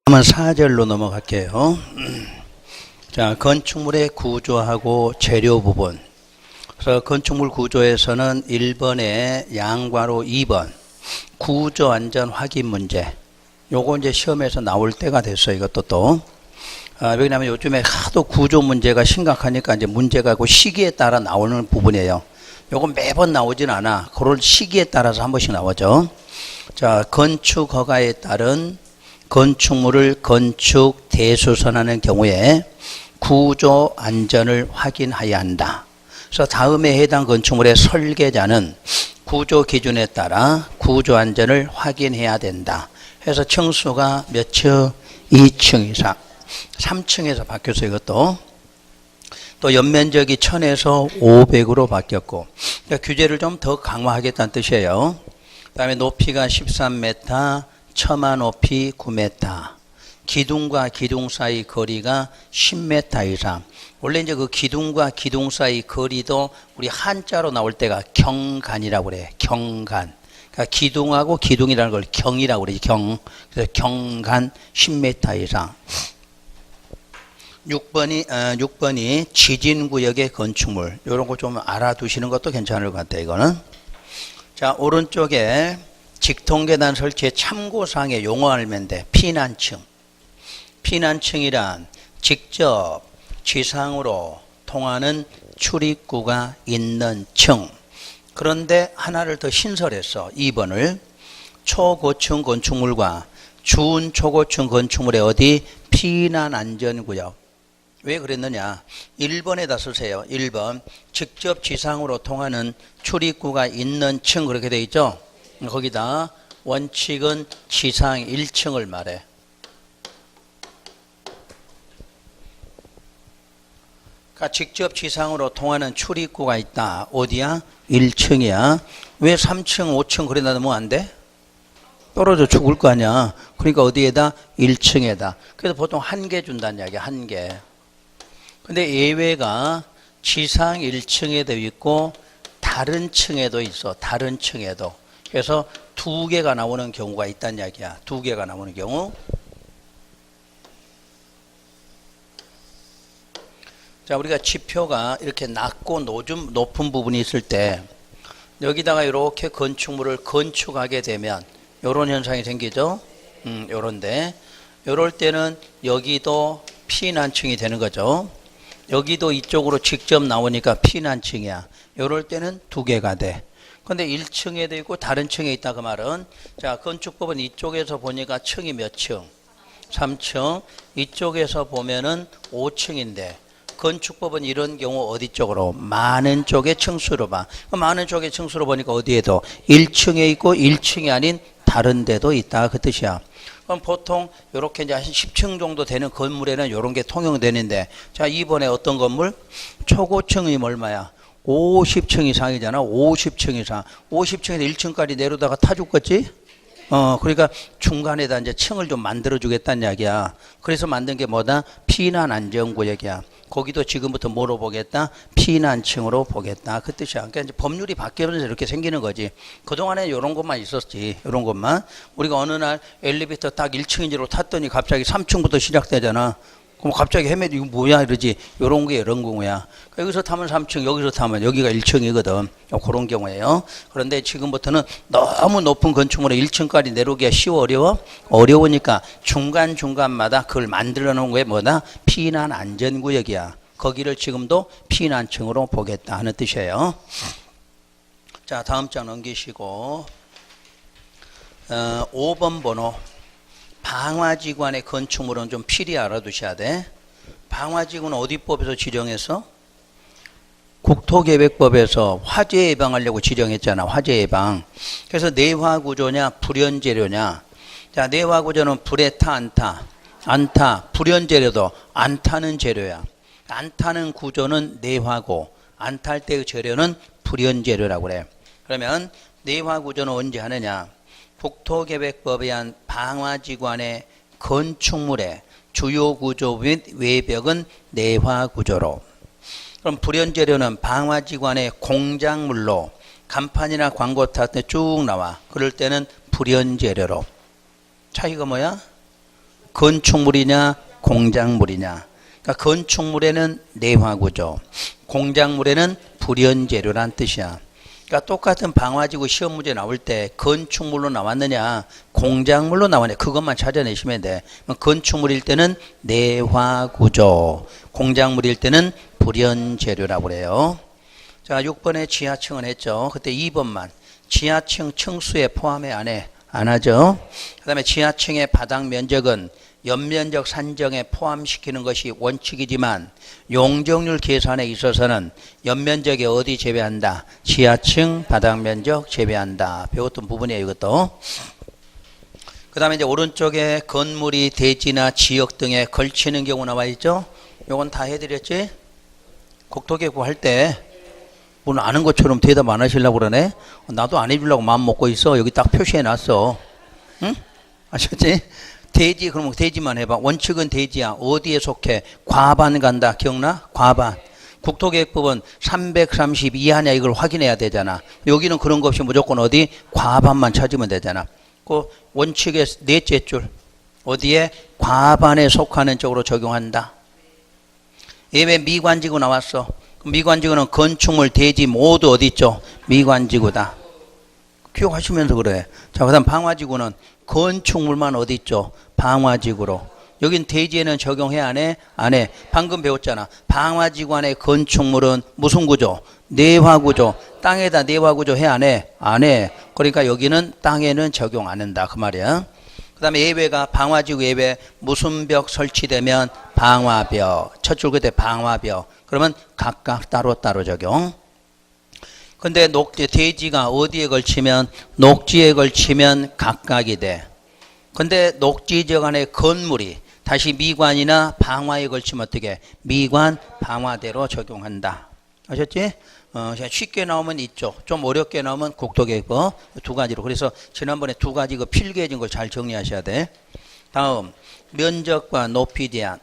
한번 4절로 넘어갈게요. 자, 건축물의 구조하고 재료 부분. 그래서 건축물 구조에서는 1번에 양괄호 2번 구조 안전 확인 문제. 요거 이제 시험에서 나올 때가 됐어요. 이것도 또. 왜냐하면 요즘에 하도 구조 문제가 심각하니까 이제 문제가 그 시기에 따라 나오는 부분이에요. 요거 매번 나오진 않아. 그럴 시기에 따라서 한 번씩 나오죠. 자, 건축 허가에 따른 건축물을 건축 대수선하는 경우에 구조 안전을 확인해야 한다. 그래서 다음에 해당 건축물의 설계자는 구조 기준에 따라 구조 안전을 확인해야 된다. 해서 층수가 몇 층? 2층 이상. 3층에서 바뀌었어요. 이것도. 또 연면적이 1000에서 500으로 바뀌었고, 그러니까 규제를 좀 더 강화하겠다는 뜻이에요. 그 다음에 높이가 13m, 처마 높이 9m, 기둥과 기둥 사이 거리가 10m 이상. 원래 이제 그 기둥과 기둥 사이 거리도 우리 한자로 나올 때가 경간이라고 그래. 경간. 그러니까 기둥하고 기둥이라는 걸 경이라고 그래. 경. 그래서 경간 10m 이상. 6번이 지진구역의 건축물. 이런 거 좀 알아두시는 것도 괜찮을 것 같아요. 이거는. 자, 오른쪽에 직통계단 설치의 참고사항의 용어 알면 돼. 피난층. 피난층이란 직접 지상으로 통하는 출입구가 있는 층. 그런데 하나를 더 신설했어. 2번을. 초고층 건축물과 준초고층 건축물의 어디? 피난안전구역. 왜 그랬느냐? 1번에다 쓰세요. 1번. 직접 지상으로 통하는 출입구가 있는 층. 그렇게 돼 있죠? 거기다 원칙은 지상 1층을 말해. 그러니까 직접 지상으로 통하는 출입구가 있다. 어디야? 1층이야. 왜 3층, 5층 그래 놔두면 안 돼? 떨어져 죽을 거 아니야. 그러니까 어디에다? 1층에다. 그래서 보통 1개 준다는 이야기야. 1개. 근데 예외가 지상 1층에도 있고 다른 층에도 있어. 다른 층에도. 그래서 2개가 나오는 경우가 있다는 이야기야. 2개가 나오는 경우. 자, 우리가 지표가 이렇게 낮고 높은 부분이 있을 때 여기다가 이렇게 건축물을 건축하게 되면 이런 현상이 생기죠. 요런데 요럴 때는 여기도 피난층이 되는 거죠. 여기도 이쪽으로 직접 나오니까 피난층이야. 요럴 때는 2개가 돼. 근데 1층에도 있고 다른 층에 있다 그 말은, 자, 건축법은 이쪽에서 보니까 층이 몇 층? 3층. 이쪽에서 보면은 5층인데 건축법은 이런 경우 어디 쪽으로? 많은 쪽의 층수로 봐. 많은 쪽의 층수로 보니까 어디에도 1층에 있고 1층이 아닌 다른 데도 있다 그 뜻이야. 그럼 보통 이렇게 이제 한 10층 정도 되는 건물에는 이런 게 통용되는데, 자, 이번에 어떤 건물? 초고층이 얼마야? 50층 이상이잖아. 50층 이상. 50층에서 1층까지 내려다가 타 죽겠지? 그러니까 중간에다 이제 층을 좀 만들어 주겠다는 이야기야. 그래서 만든 게 뭐다? 피난안전구역이야. 거기도 지금부터 뭐로 보겠다? 피난층으로 보겠다. 그 뜻이야. 그러니까 이제 법률이 바뀌면서 이렇게 생기는 거지. 그동안에 이런 것만 있었지. 이런 것만. 우리가 어느 날 엘리베이터 딱 1층인지로 탔더니 갑자기 3층부터 시작되잖아. 그럼 갑자기 헤매도 이거 뭐야 이러지. 요런 게 이런 경우야. 여기서 타면 3층, 여기서 타면 여기가 1층이거든. 그런 경우예요. 그런데 지금부터는 너무 높은 건축물에 1층까지 내려오기가 쉬워, 어려워? 어려우니까 중간중간마다 그걸 만들어 놓은 게 뭐다? 피난 안전구역이야. 거기를 지금도 피난층으로 보겠다 하는 뜻이에요. 자, 다음 장 넘기시고 5번 번호. 방화지관의 건축물은 좀 필히 알아두셔야 돼. 방화지구는 어디 법에서 지정했어? 국토계획법에서 화재 예방하려고 지정했잖아. 화재 예방. 그래서 내화구조냐 불연재료냐. 자, 내화구조는 불에 타 안 타? 안 타. 불연재료도 안 타는 재료야. 안 타는 구조는 내화고 안 탈 때의 재료는 불연재료라고 그래. 그러면 내화구조는 언제 하느냐? 국토계획법에 의한 방화지관의 건축물의 주요 구조 및 외벽은 내화구조로. 그럼 불연재료는 방화지관의 공작물로 간판이나 광고 탈 때 쭉 나와. 그럴 때는 불연재료로. 차이가 뭐야? 건축물이냐 공작물이냐. 그러니까 건축물에는 내화구조, 공작물에는 불연재료란 뜻이야. 그러니까 똑같은 방화지구 시험 문제 나올 때 건축물로 나왔느냐 공작물로 나왔느냐 그것만 찾아내시면 돼. 건축물일 때는 내화구조, 공작물일 때는 불연재료라고 그래요. 자, 6번에 지하층은 했죠. 그때 2번만 지하층 층수에 포함해 안 하죠. 그 다음에 지하층의 바닥 면적은 연면적 산정에 포함시키는 것이 원칙이지만 용적률 계산에 있어서는 연면적에 어디 제외한다? 지하층 바닥 면적 제외한다. 배웠던 부분이에요, 이것도. 그 다음에 이제 오른쪽에 건물이 대지나 지역 등에 걸치는 경우 나와 있죠. 요건 다 해드렸지? 국토개혁 할 때 오늘 아는 것처럼 대답 안 하시려고 그러네. 나도 안 해주려고 마음 먹고 있어. 여기 딱 표시해 놨어. 응? 아셨지? 대지, 그러면 대지만 해봐. 원칙은 대지야. 어디에 속해? 과반 간다. 기억나? 과반. 국토계획법은 330 이하냐 이걸 확인해야 되잖아. 여기는 그런 거 없이 무조건 어디? 과반만 찾으면 되잖아. 그 원칙의 넷째 줄. 어디에? 과반에 속하는 쪽으로 적용한다. 예외 미관지구 나왔어. 미관지구는 건축물, 대지 모두 어디 있죠? 미관지구다. 기억하시면서 그래. 자, 그 다음 방화지구는 건축물만 어디 있죠? 방화지구로. 여긴 대지에는 적용해 안 해? 안 해. 방금 배웠잖아. 방화지구 안에 건축물은 무슨 구조? 내화구조. 땅에다 내화구조 해 안 해? 안 해. 그러니까 여기는 땅에는 적용 안 한다. 그 말이야. 그 다음에 예외가 방화지구 예외 무슨 벽 설치되면 방화벽. 첫 줄 끝에 방화벽. 그러면 각각 따로따로 적용. 근데 대지가 어디에 걸치면 녹지에 걸치면 각각이 돼. 근데 녹지 지역 안에 건물이 다시 미관이나 방화에 걸치면 어떻게? 미관 방화대로 적용한다. 아셨지? 쉽게 나오면 이쪽, 좀 어렵게 나오면 국토계획법 두 가지로. 그래서 지난번에 두 가지 그 필기해진 걸 잘 정리하셔야 돼. 다음 면적과 높이 제한.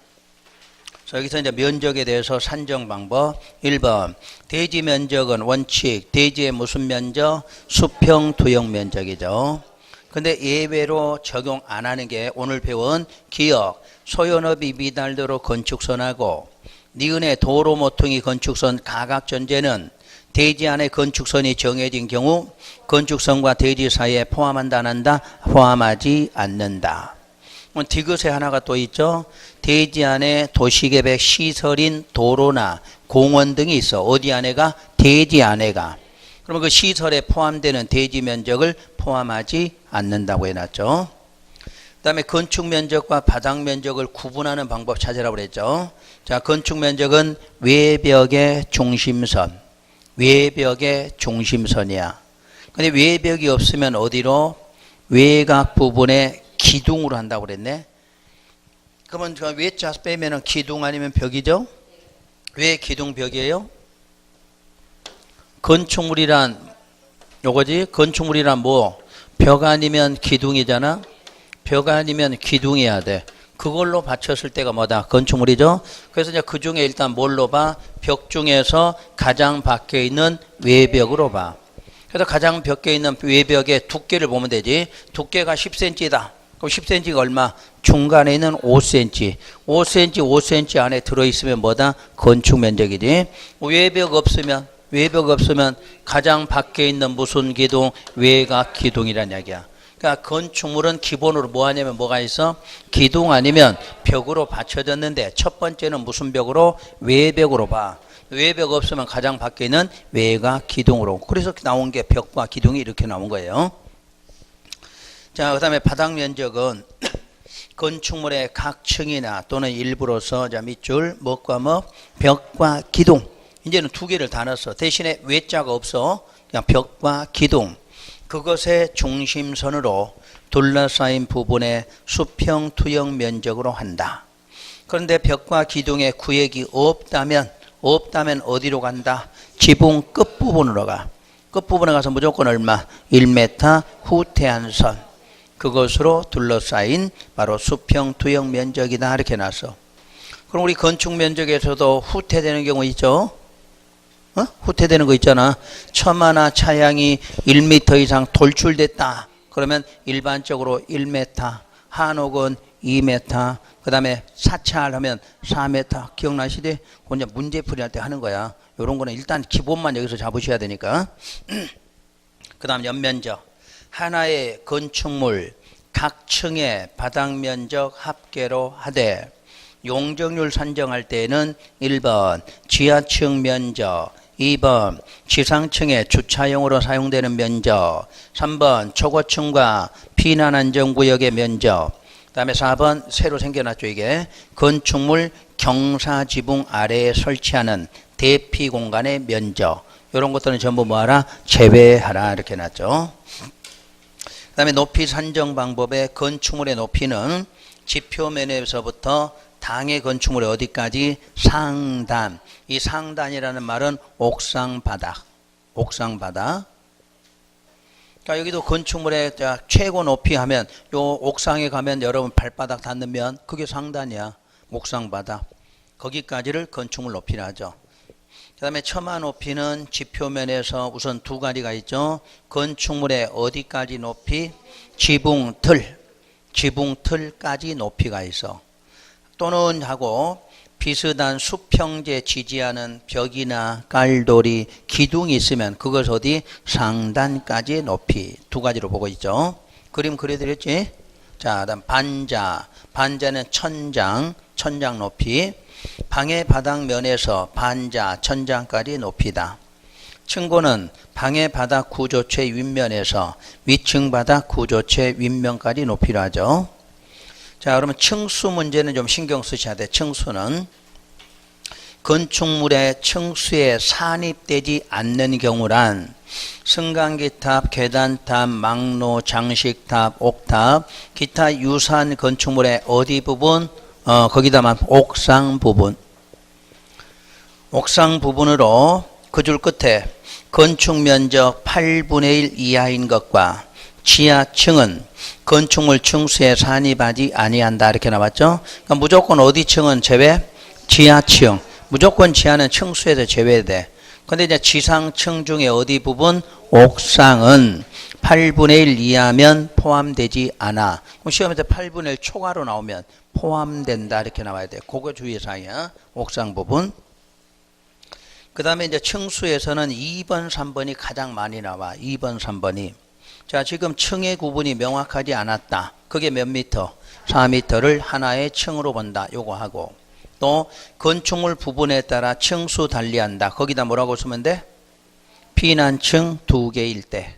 여기서 이제 면적에 대해서 산정 방법. 1번 대지 면적은 원칙 대지의 무슨 면적? 수평 투영 면적이죠. 근데 예외로 적용 안 하는 게 오늘 배운 기역 소연업이 미달도로 건축선하고 니은의 도로 모퉁이 건축선 가각전제는 대지 안에 건축선이 정해진 경우 건축선과 대지 사이에 포함한다 안 한다? 포함하지 않는다. 디귿에 하나가 또 있죠. 대지 안에 도시계획 시설인 도로나 공원 등이 있어. 어디 안에가? 대지 안에가. 그러면 그 시설에 포함되는 대지 면적을 포함하지 않는다고 해놨죠. 그 다음에 건축 면적과 바닥 면적을 구분하는 방법 찾으라고 그랬죠. 자, 건축 면적은 외벽의 중심선. 외벽의 중심선이야. 근데 외벽이 없으면 어디로? 외곽 부분에 기둥으로 한다고 그랬네. 그러면 저 외자 빼면은 기둥 아니면 벽이죠? 왜 기둥 벽이에요? 건축물이란 요거지? 건축물이란 뭐? 벽 아니면 기둥이잖아? 벽 아니면 기둥이어야 돼. 그걸로 받쳤을 때가 뭐다? 건축물이죠? 그래서 이제 그 중에 일단 뭘로 봐? 벽 중에서 가장 밖에 있는 외벽으로 봐. 그래서 가장 밖에 있는 외벽의 두께를 보면 되지. 두께가 10cm다. 그럼 10cm가 얼마? 중간에 있는 5cm. 5cm, 5cm 안에 들어있으면 뭐다? 건축 면적이지. 외벽 없으면 가장 밖에 있는 무슨 기둥? 외곽 기둥이란 이야기야. 그러니까 건축물은 기본으로 뭐 하냐면 뭐가 있어? 기둥 아니면 벽으로 받쳐졌는데 첫 번째는 무슨 벽으로? 외벽으로 봐. 외벽 없으면 가장 밖에 있는 외곽 기둥으로. 그래서 나온 게 벽과 기둥이 이렇게 나온 거예요. 자, 그 다음에 바닥 면적은 건축물의 각 층이나 또는 일부로서 자 밑줄 뭐과 뭐? 벽과 기둥. 이제는 두 개를 다 넣었어. 대신에 외자가 없어. 그냥 벽과 기둥. 그것의 중심선으로 둘러싸인 부분의 수평 투영 면적으로 한다. 그런데 벽과 기둥의 구획이 없다면 어디로 간다? 지붕 끝부분으로 가. 끝부분에 가서 무조건 얼마? 1m 후퇴한 선. 그것으로 둘러싸인 바로 수평 투영 면적이다. 이렇게 놨어. 그럼 우리 건축 면적에서도 후퇴되는 경우 있죠? 후퇴되는 거 있잖아. 처마나 차양이 1m 이상 돌출됐다. 그러면 일반적으로 1m, 한옥은 2m, 그 다음에 4찰 하면 4m. 기억나시지? 그건 문제풀이 할 때 하는 거야. 요런 거는 일단 기본만 여기서 잡으셔야 되니까. 그 다음 연면적. 하나의 건축물 각 층의 바닥 면적 합계로 하되 용적률 산정할 때에는 1번 지하층 면적, 2번 지상층의 주차용으로 사용되는 면적, 3번 초고층과 피난안전구역의 면적, 그 다음에 4번 새로 생겨났죠. 이게 건축물 경사지붕 아래에 설치하는 대피 공간의 면적, 이런 것들은 전부 뭐하라? 제외하라 이렇게 놨죠. 그 다음에 높이 산정 방법의 건축물의 높이는 지표면에서부터 당의 건축물의 어디까지? 상단. 이 상단이라는 말은 옥상 바닥. 옥상 바닥. 그러니까 여기도 건축물의 최고 높이 하면 요 옥상에 가면 여러분 발바닥 닿으면 그게 상단이야. 옥상 바닥. 거기까지를 건축물 높이라 하죠. 그 다음에 처마 높이는 지표면에서 우선 두 가지가 있죠. 건축물의 어디까지 높이? 지붕틀. 지붕틀까지 높이가 있어. 또는 하고 비슷한 수평제 지지하는 벽이나 깔돌이, 기둥이 있으면 그것 어디? 상단까지 높이. 두 가지로 보고 있죠. 그림 그려드렸지? 자, 그다음 반자. 반자는 천장, 천장 높이. 방의 바닥면에서 반자, 천장까지 높이다. 층고는 방의 바닥 구조체 윗면에서 위층 바닥 구조체 윗면까지 높이로 하죠. 자, 그러면 층수 문제는 좀 신경 쓰셔야 돼. 층수는 건축물의 층수에 산입되지 않는 경우란 승강기탑, 계단탑, 망로, 장식탑, 옥탑, 기타 유사한 건축물의 어디 부분? 거기다만 옥상 부분. 옥상 부분으로 그 줄 끝에 건축 면적 8분의 1 이하인 것과 지하층은 건축물 층수에 산입하지 아니한다 이렇게 나왔죠. 그러니까 무조건 어디 층은 제외? 지하층. 무조건 지하는 층수에서 제외돼. 근데 이제 지상층 중에 어디 부분? 옥상은 8분의 1 이하면 포함되지 않아. 그럼 시험에서 8분의 1 초과로 나오면 포함된다 이렇게 나와야 돼. 그거 주의사항이야. 옥상 부분. 그 다음에 이제 층수에서는 2번, 3번이 가장 많이 나와. 2번, 3번이. 자, 지금 층의 구분이 명확하지 않았다. 그게 몇 미터? 4미터를 하나의 층으로 본다. 요거 하고. 또 건축물 부분에 따라 층수 달리한다. 거기다 뭐라고 쓰면 돼? 피난층 2개일 때.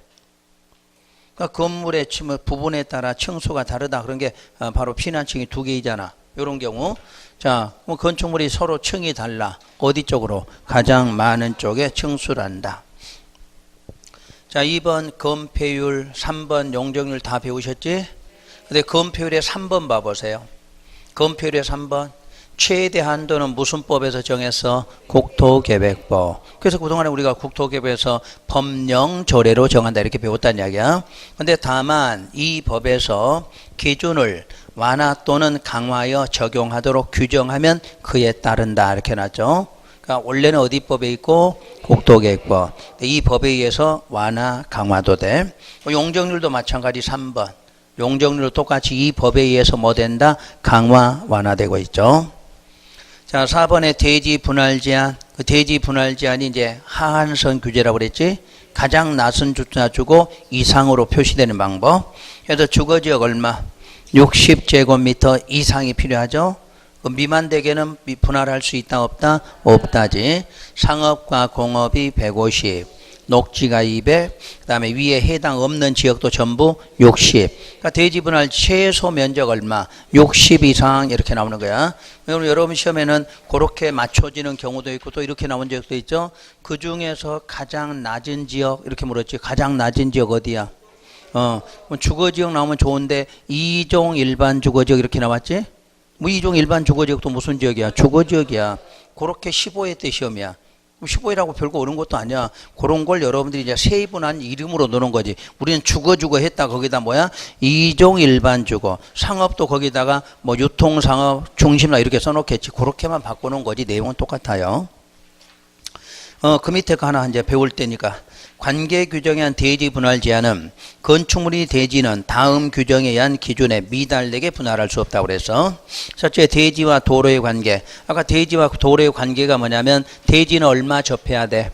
그러니까 건물의 부분에 따라 층수가 다르다. 그런 게 바로 피난층이 2개이잖아. 이런 경우. 자, 건축물이 서로 층이 달라. 어디 쪽으로? 가장 많은 쪽에 층수를 한다. 자, 2번 건폐율, 3번 용적률 다 배우셨지? 근데 건폐율의 3번 봐보세요. 건폐율의 3번. 최대 한도는 무슨 법에서 정했어? 국토계획법. 그래서 그동안에 우리가 국토계획에서 법령 조례로 정한다 이렇게 배웠다는 이야기야. 근데 다만 이 법에서 기준을 완화 또는 강화하여 적용하도록 규정하면 그에 따른다 이렇게 놨죠. 그러니까 원래는 어디 법에 있고? 국토계획법. 이 법에 의해서 완화 강화도 돼. 용적률도 마찬가지 3번. 용적률도 똑같이 이 법에 의해서 뭐 된다? 강화 완화되고 있죠. 자, 4번의 대지 분할 제한. 그 대지 분할 제한이 이제 하한선 규제라고 그랬지? 가장 낮은 주차 주고 이상으로 표시되는 방법. 그래서 주거지역 얼마? 60제곱미터 이상이 필요하죠. 그 미만 대개는 분할할 수 있다 없다? 없다지. 상업과 공업이 150, 녹지가 200, 그 다음에 위에 해당 없는 지역도 전부 60. 그러니까 대지 분할 최소 면적 얼마? 60 이상 이렇게 나오는 거야. 여러분 시험에는 그렇게 맞춰지는 경우도 있고 또 이렇게 나온 지역도 있죠. 그 중에서 가장 낮은 지역 이렇게 물었지. 가장 낮은 지역 어디야? 주거지역 나오면 좋은데 2종 일반 주거지역 이렇게 나왔지? 뭐 2종 일반 주거지역도 무슨 지역이야? 주거지역이야. 그렇게 15회 때 시험이야. 15회라고 별거 어려운 것도 아니야. 그런 걸 여러분들이 이제 세분한 이름으로 넣는 거지. 우리는 주거 했다. 거기다 뭐야? 2종 일반 주거. 상업도 거기다가 뭐 유통상업, 중심나 이렇게 써놓겠지. 그렇게만 바꾸는 거지. 내용은 똑같아요. 그 밑에 거 하나 이제 배울 때니까. 관계 규정에 의한 대지 분할 제한은 건축물이 대지는 다음 규정에 의한 기준에 미달되게 분할할 수 없다고 그래서 첫째 대지와 도로의 관계. 아까 대지와 도로의 관계가 뭐냐면 대지는 얼마 접해야 돼?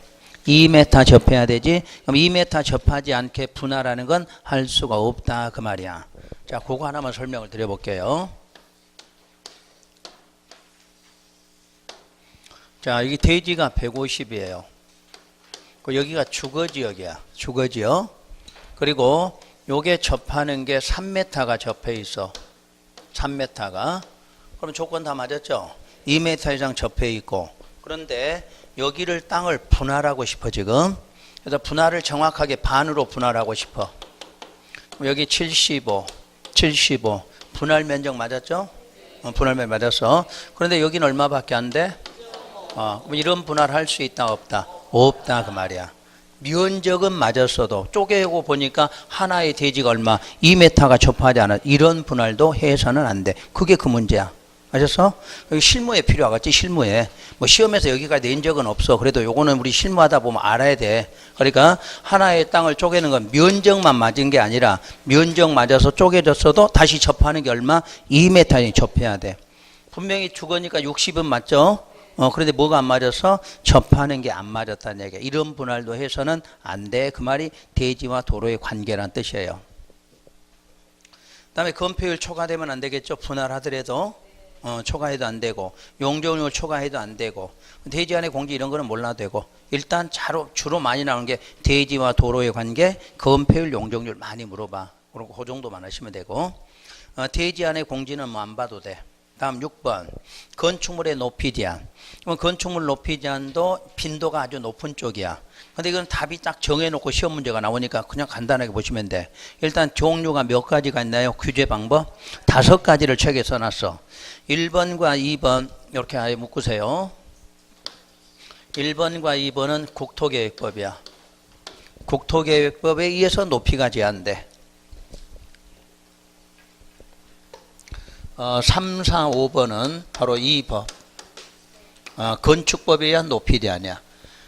2m 접해야 되지. 그럼 2m 접하지 않게 분할하는 건 할 수가 없다 그 말이야. 자, 그거 하나만 설명을 드려볼게요. 자, 여기 대지가 150이에요. 여기가 주거지역이야. 주거지역. 그리고 요게 접하는 게 3m가 접해 있어. 3m가. 그럼 조건 다 맞았죠? 2m 이상 접해 있고. 그런데 여기를 땅을 분할하고 싶어 지금. 그래서 분할을 정확하게 반으로 분할하고 싶어. 여기 75. 분할 면적 맞았죠? 분할 면적 맞았어. 그런데 여기는 얼마밖에 안 돼? 그럼 이런 분할할 수 있다 없다? 없다 그 말이야. 면적은 맞았어도 쪼개고 보니까 하나의 대지가 얼마 2m가 접하지 않아. 이런 분할도 해서는 안 돼. 그게 그 문제야. 아셨어? 여기 실무에 필요하겠지. 실무에 뭐 시험에서 여기까지 낸 적은 없어. 그래도 요거는 우리 실무하다 보면 알아야 돼. 그러니까 하나의 땅을 쪼개는 건 면적만 맞은 게 아니라 면적 맞아서 쪼개졌어도 다시 접하는 게 얼마 2m에 접해야 돼. 분명히 주거니까 60은 맞죠? 그런데 뭐가 안 맞아서 접하는 게 안 맞았다는 얘기야. 이런 분할도 해서는 안 돼. 그 말이 대지와 도로의 관계란 뜻이에요. 그 다음에 건폐율 초과되면 안 되겠죠. 분할하더라도 초과해도 안 되고 용적률 초과해도 안 되고 대지 안의 공지 이런 거는 몰라도 되고 일단 주로 많이 나오는 게 대지와 도로의 관계, 건폐율, 용적률 많이 물어봐. 그리고 그 정도만 하시면 되고 대지 안의 공지는 뭐 안 봐도 돼. 다음 6번 건축물의 높이 제한. 건축물 높이 제한도 빈도가 아주 높은 쪽이야. 근데 이건 답이 딱 정해놓고 시험 문제가 나오니까 그냥 간단하게 보시면 돼. 일단 종류가 몇 가지가 있나요? 규제 방법 5가지를 책에 써놨어. 1번과 2번 이렇게 아예 묶으세요. 1번과 2번은 국토계획법이야. 국토계획법에 의해서 높이가 제한돼. 3, 4, 5번은 바로 이 법. 건축법에 의한 높이 제한이야.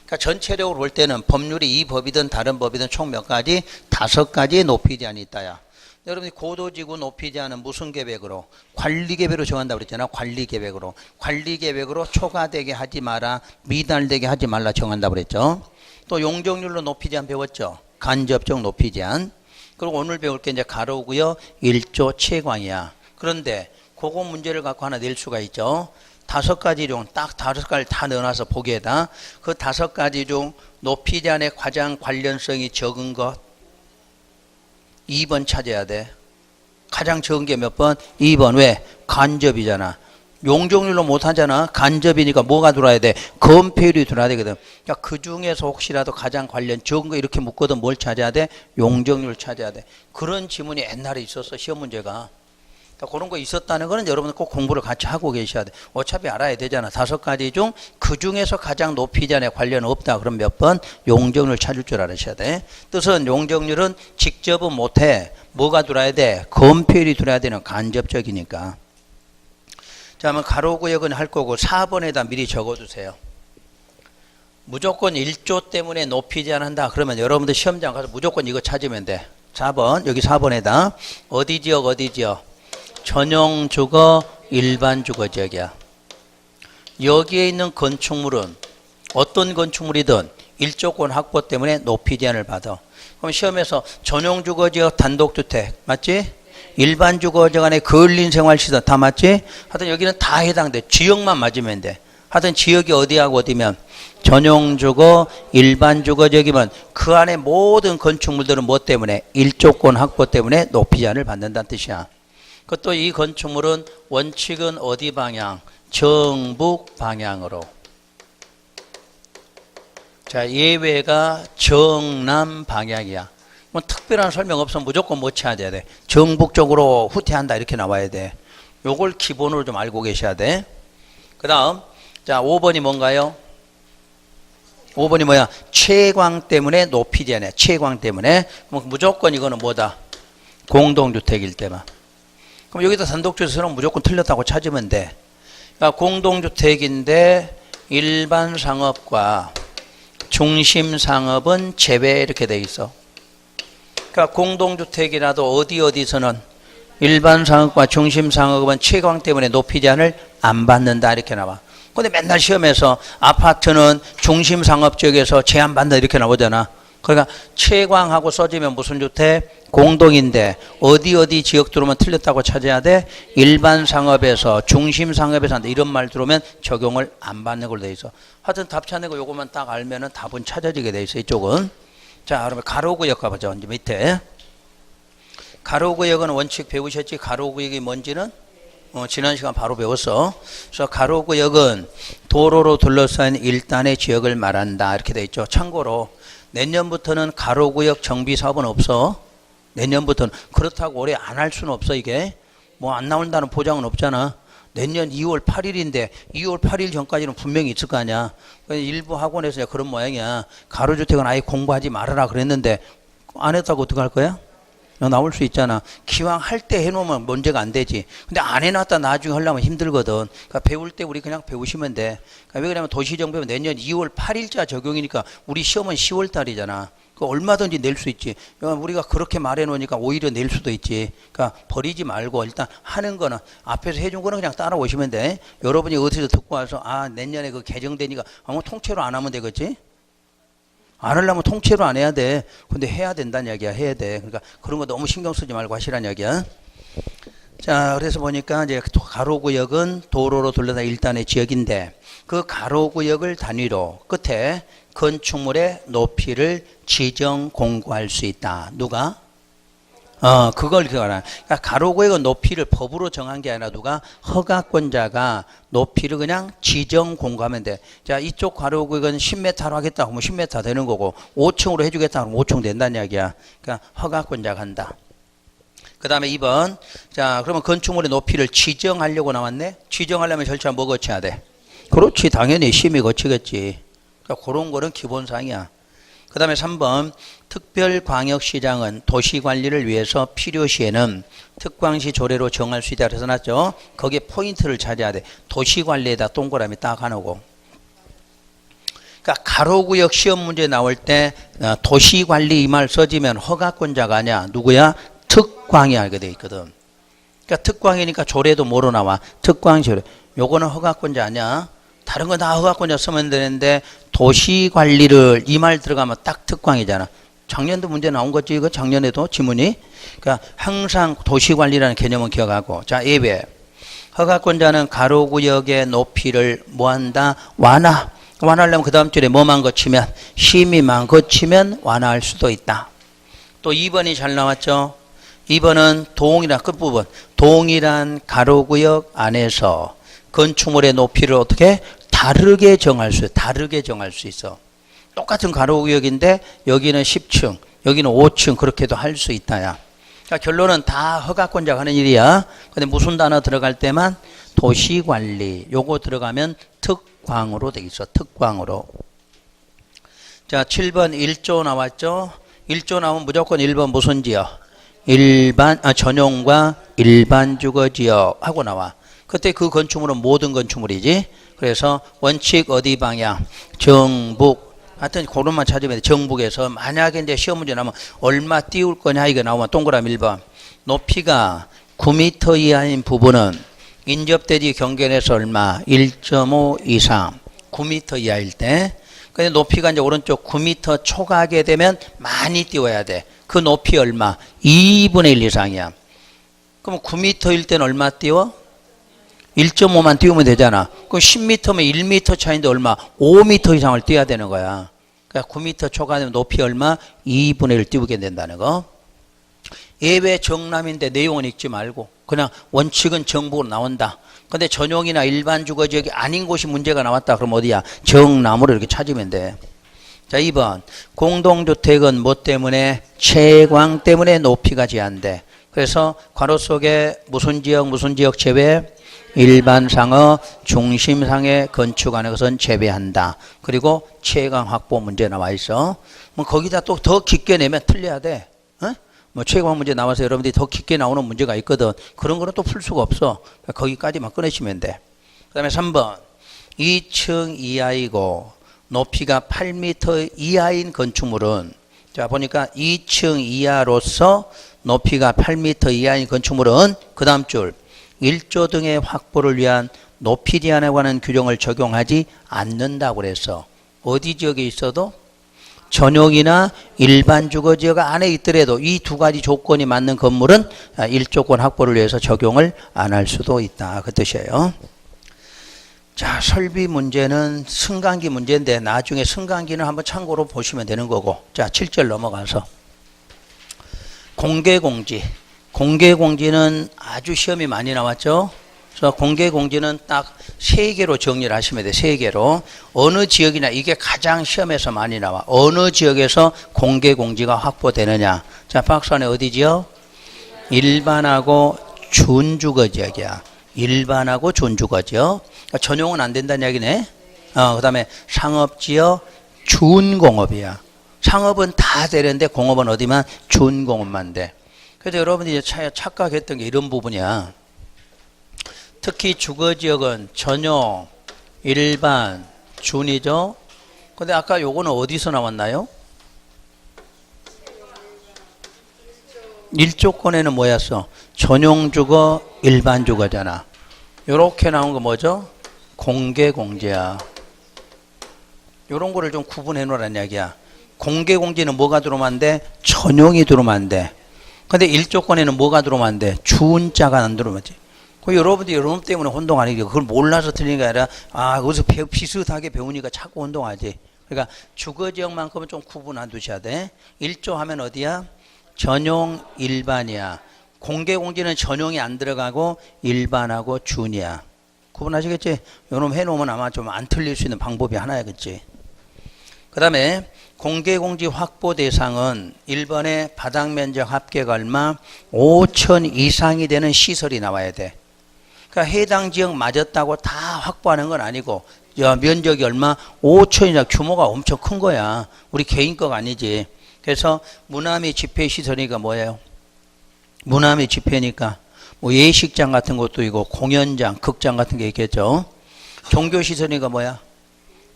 그러니까 전체적으로 볼 때는 법률이 이 법이든 다른 법이든 총 몇 가지? 5가지의 높이 제한이 있다야. 여러분이 고도지구 높이 제한은 무슨 계획으로? 관리계획으로 정한다고 그랬잖아. 관리계획으로. 관리계획으로 초과되게 하지 마라. 미달되게 하지 말라 정한다고 그랬죠. 또 용적률로 높이 제한 배웠죠. 간접적 높이 제한. 그리고 오늘 배울 게 이제 가로고요. 1조 채광이야. 그런데 그거 문제를 갖고 하나 낼 수가 있죠. 5가지 중 딱 5가지를 다 넣어놔서 보기에다 그 5가지 중 높이 제한에 가장 관련성이 적은 것 2번 찾아야 돼. 가장 적은 게 몇 번? 2번. 왜? 간접이잖아. 용적률로 못하잖아. 간접이니까 뭐가 들어와야 돼? 건폐율이 들어와야 되거든. 그러니까 그 중에서 혹시라도 가장 관련 적은 거 이렇게 묻거든 뭘 찾아야 돼? 용적률 찾아야 돼. 그런 지문이 옛날에 있었어. 시험 문제가. 그러니까 그런 거 있었다는 거는 여러분 꼭 공부를 같이 하고 계셔야 돼. 어차피 알아야 되잖아. 5가지 중 그 중에서 가장 높이 제한에 관련 없다. 그럼 몇 번? 용적률 찾을 줄 알으셔야 돼. 뜻은 용적률은 직접은 못해. 뭐가 들어야 돼? 건폐율이 들어야 되는 간접적이니까. 자, 그러면 가로구역은 할 거고 4번에다 미리 적어두세요. 무조건 1조 때문에 높이 제한한다. 그러면 여러분들 시험장 가서 무조건 이거 찾으면 돼. 4번, 여기 4번에다 어디 지역 어디 지역? 전용 주거, 일반 주거 지역이야. 여기에 있는 건축물은 어떤 건축물이든 1조권 확보 때문에 높이 제한을 받아. 그럼 시험에서 전용 주거 지역 단독주택 맞지? 일반 주거 지역 안에 근린 생활시설 다 맞지? 하여튼 여기는 다 해당돼. 지역만 맞으면 돼. 하여튼 지역이 어디하고 어디면 전용 주거, 일반 주거 지역이면 그 안에 모든 건축물들은 뭐 때문에? 1조권 확보 때문에 높이 제한을 받는다는 뜻이야. 그것도 이 건축물은 원칙은 어디 방향? 정북 방향으로. 자, 예외가 정남 방향이야. 뭐 특별한 설명 없으면 무조건 못 찾아야 돼. 정북 쪽으로 후퇴한다 이렇게 나와야 돼. 요걸 기본으로 좀 알고 계셔야 돼. 그 다음 자 5번이 뭔가요? 5번이 뭐야? 채광 때문에 높이 제한해. 채광 때문에. 그럼 무조건 이거는 뭐다? 공동주택일 때만. 그럼 여기다 단독주택은 무조건 틀렸다고 찾으면 돼. 그러니까 공동주택인데 일반 상업과 중심 상업은 제외 이렇게 돼 있어. 그러니까 공동주택이라도 어디서는 일반 상업과 중심 상업은 채광 때문에 높이 제한을 안 받는다 이렇게 나와. 근데 맨날 시험에서 아파트는 중심 상업 지역에서 제한 받는다 이렇게 나오잖아. 그러니까 채광하고 써지면 무슨 주택? 공동인데 어디 지역 들어오면 틀렸다고 찾아야 돼. 일반 상업에서 중심 상업에서 한다 이런 말 들어오면 적용을 안 받는 걸로 돼 있어. 하여튼 답 찾는 거 요것만 딱 알면은 답은 찾아지게 돼 있어 이쪽은. 자 그러면 가로구역 가보죠. 이제 밑에 가로구역은 원칙 배우셨지? 가로구역이 뭔지는 지난 시간 바로 배웠어. 그래서 가로구역은 도로로 둘러싼 일단의 지역을 말한다 이렇게 돼 있죠. 참고로 내년부터는 가로구역 정비사업은 없어. 내년부터는. 그렇다고 올해 안 할 수는 없어. 이게 뭐 안 나온다는 보장은 없잖아. 내년 2월 8일인데 2월 8일 전까지는 분명히 있을 거 아니야. 일부 학원에서 그런 모양이야. 가로주택은 아예 공부하지 말아라 그랬는데 안 했다고 어떡할 거야? 나올 수 있잖아. 기왕 할 때 해놓으면 문제가 안 되지. 근데 안 해놨다 나중에 하려면 힘들거든. 그러니까 배울 때 우리 그냥 배우시면 돼. 그러니까 왜 그러냐면 도시정비는 내년 2월 8일자 적용이니까 우리 시험은 10월 달이잖아. 그 얼마든지 낼 수 있지. 그러니까 우리가 그렇게 말해놓으니까 오히려 낼 수도 있지. 그러니까 버리지 말고 일단 하는 거는 앞에서 해준 거는 그냥 따라오시면 돼. 여러분이 어디서 듣고 와서 내년에 그 개정되니까 아무 통째로 안 하면 되겠지. 안 하려면 통째로 안 해야 돼. 근데 해야 된다는 이야기야. 해야 돼. 그러니까 그런 거 너무 신경 쓰지 말고 하시라는 이야기야. 자, 그래서 보니까 이제 가로구역은 도로로 둘러싼 일단의 지역인데 그 가로구역을 단위로 끝에 건축물의 높이를 지정 공고할 수 있다. 누가? 그걸 기억하라. 그러니까 가로구역은 높이를 법으로 정한 게 아니라 누가? 허가권자가 높이를 그냥 지정 공고하면 돼. 자, 이쪽 가로구역은 10m로 하겠다 하면 10m 되는 거고 5층으로 해주겠다 하면 5층 된다는 이야기야. 그러니까 허가권자가 한다. 그 다음에 2번. 자, 그러면 건축물의 높이를 지정하려고 나왔네? 지정하려면 절차 뭐 거쳐야 돼? 그렇지. 당연히 심의 거치겠지. 그러니까 그런 거는 기본사항이야. 그 다음에 3번. 특별광역시장은 도시관리를 위해서 필요시에는 특광시 조례로 정할 수 있다. 그래서 놨죠. 거기에 포인트를 찾아야 돼. 도시관리에다 동그라미 딱 하고. 그러니까 가로구역 시험 문제 나올 때 도시관리 이 말 써지면 허가권자가 아니야. 누구야? 특광이 하게 돼 있거든. 그러니까 특광이니까 조례도 뭐로 나와? 특광시 조례. 요거는 허가권자 아니야. 다른 건 다 허가권자 쓰면 되는데 도시관리를 이 말 들어가면 딱 특광이잖아. 작년도 문제 나온 거지. 이거 작년에도 지문이. 그러니까 항상 도시관리라는 개념은 기억하고. 자, 예외. 허가권자는 가로구역의 높이를 뭐한다? 완화하려면 그 다음 줄에 뭐만 거치면? 심의만 거치면 완화할 수도 있다. 또 2번이 잘 나왔죠. 2번은 동일한 끝부분. 동일한 가로구역 안에서 건축물의 높이를 어떻게? 다르게 정할 수 있어. 똑같은 가로구역인데 여기는 10층, 여기는 5층 그렇게도 할 수 있다야. 그러니까 결론은 다 허가권자가 하는 일이야. 근데 무슨 단어 들어갈 때만 도시관리 요거 들어가면 특광으로 돼 있어. 특광으로. 자, 7번 1조 나왔죠. 1조 나오면 무조건 1번 무슨 지역? 전용과 일반 주거지역 하고 나와. 그때 그 건축물은 모든 건축물이지. 그래서 원칙 어디 방향? 정북. 하여튼 그것만 찾으면 돼. 정북에서 만약에 이제 시험 문제 나오면 얼마 띄울 거냐 이거 나오면 동그라미 1번. 높이가 9m 이하인 부분은 인접대지 경계에서 얼마? 1.5 이상. 9m 이하일 때. 근데 높이가 이제 오른쪽 9m 초과하게 되면 많이 띄워야 돼. 그 높이 얼마? 2분의 1 이상이야. 그럼 9m일 때는 얼마 띄워? 1.5만 띄우면 되잖아. 그럼 10m면 1m 차이인데 얼마? 5m 이상을 띄워야 되는 거야. 그러니까 9m 초과되면 높이 얼마? 2분의 1 띄우게 된다는 거. 예외 정남인데 내용은 읽지 말고 그냥 원칙은 정북으로 나온다. 근데 전용이나 일반 주거지역이 아닌 곳이 문제가 나왔다. 그럼 어디야? 정남으로 이렇게 찾으면 돼. 자, 2번. 공동주택은 뭐 때문에? 채광 때문에 높이가 제한돼. 그래서 괄호 속에 무슨 지역 제외? 일반 상어 중심상의 건축하는 것은 제외한다. 그리고 채광 확보 문제 나와 있어. 뭐 거기다 또 더 깊게 내면 틀려야 돼. 뭐 채광 문제 나와서 여러분들이 더 깊게 나오는 문제가 있거든. 그런 거는 또 풀 수가 없어. 거기까지만 꺼내시면 돼. 그 다음에 3번. 2층 이하이고 높이가 8m 이하인 건축물은, 자 보니까 2층 이하로서 높이가 8m 이하인 건축물은 그 다음 줄 1조 등의 확보를 위한 높이 제한에 관한 규정을 적용하지 않는다고 그래서 어디 지역에 있어도 전용이나 일반 주거지역 안에 있더라도 이 두 가지 조건이 맞는 건물은 1조권 확보를 위해서 적용을 안 할 수도 있다. 그 뜻이에요. 자, 설비 문제는 승강기 문제인데 나중에 승강기는 한번 참고로 보시면 되는 거고. 자, 7절 넘어가서 공개공지. 공개공지는 아주 시험이 많이 나왔죠. 그래서 공개공지는 딱 3개로 정리를 하시면 돼요. 3개로. 어느 지역이나 이게 가장 시험에서 많이 나와. 어느 지역에서 공개공지가 확보되느냐. 자, 박사는 어디지요? 일반하고 준주거지역이야. 일반하고 준주거지역. 그러니까 전용은 안 된다는 이야기네. 그 다음에 상업지역 준공업이야. 상업은 다 되는데 공업은 어디만? 준공업만 돼. 그래서 여러분들이 착각했던 게 이런 부분이야. 특히 주거지역은 전용, 일반, 준이죠. 근데 아까 요거는 어디서 나왔나요? 1조건에는 뭐였어? 전용주거, 일반주거잖아. 요렇게 나온 거 뭐죠? 공개공지야. 요런 거를 좀 구분해 놓으라는 이야기야. 공개공지는 뭐가 들어오면 안 돼? 전용이 들어오면 안 돼. 근데 1조건에는 뭐가 들어오면 안 돼? 준자가 안 들어오면 돼. 여러분들이 여러분 때문에 혼동하는 게 그걸 몰라서 틀린 게 아니라 거기서 비슷하게 배우니까 자꾸 혼동하지. 그러니까 주거지역만큼은 좀 구분해 두셔야 돼. 1조 하면 어디야? 전용, 일반이야. 공개공지는 전용이 안 들어가고 일반하고 준이야. 구분하시겠지? 요놈 해놓으면 아마 좀 안 틀릴 수 있는 방법이 하나야겠지. 그 다음에 공개공지 확보 대상은 1번에 바닥면적 합계가 얼마? 5천 이상이 되는 시설이 나와야 돼. 그러니까 해당 지역 맞았다고 다 확보하는 건 아니고 면적이 얼마? 5천이나 규모가 엄청 큰 거야. 우리 개인 거가 아니지. 그래서 무남이 집회시설이니까 뭐예요? 무남이 집회니까 뭐 예식장 같은 것도 있고 공연장, 극장 같은 게 있겠죠. 종교시설이니까 뭐야?